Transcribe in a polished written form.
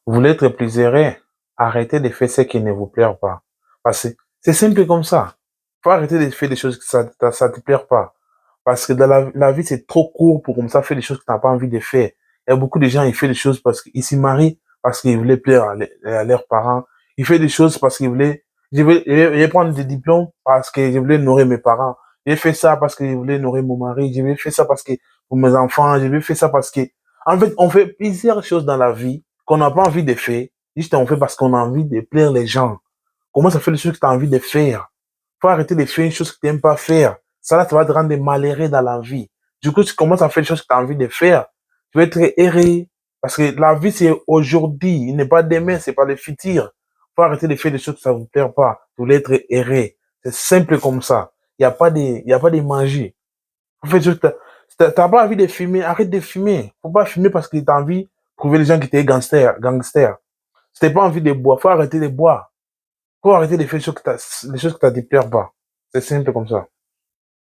Vous voulez être plus heureux, arrêtez de faire ce qui ne vous plaît pas. Parce que c'est simple comme ça. Faut arrêter de faire des choses que ça te plaît pas. Parce que dans la vie, c'est trop court pour comme ça faire des choses que tu n'as pas envie de faire. Il y a beaucoup de gens, ils font des choses parce qu'ils se marient, parce qu'ils voulaient plaire à leurs parents. Ils font des choses parce qu'ils voulaient, je vais prendre des diplômes parce que je voulais nourrir mes parents. J'ai fait ça parce que je voulais nourrir mon mari. Je vais faire ça parce que pour mes enfants. Je vais faire ça parce que, en fait, on fait plusieurs choses dans la vie qu'on n'a pas envie de faire. Juste on fait parce qu'on a envie de plaire les gens. Comment ça fait les choses que tu as envie de faire? Faut arrêter de faire une chose que tu n'aimes pas faire. Ça là, ça va te rendre malheureux dans la vie. Du coup, tu commences à faire les choses que tu as envie de faire. Tu vas être heureux. Parce que la vie, c'est aujourd'hui. Il n'est pas demain, c'est pas le futur. Faut arrêter de faire des choses que ça ne vous plaît pas. Vous voulez être heureux. C'est simple comme ça. Il y a pas de magie. Faut faire des choses que t'as pas envie de fumer, arrête de fumer. Faut pas fumer parce que t'as envie de prouver les gens qui étaient gangsters. Si t'as pas envie de boire, faut arrêter de boire. Faut arrêter de faire les choses que les choses que t'as dit plaire pas. C'est simple comme ça.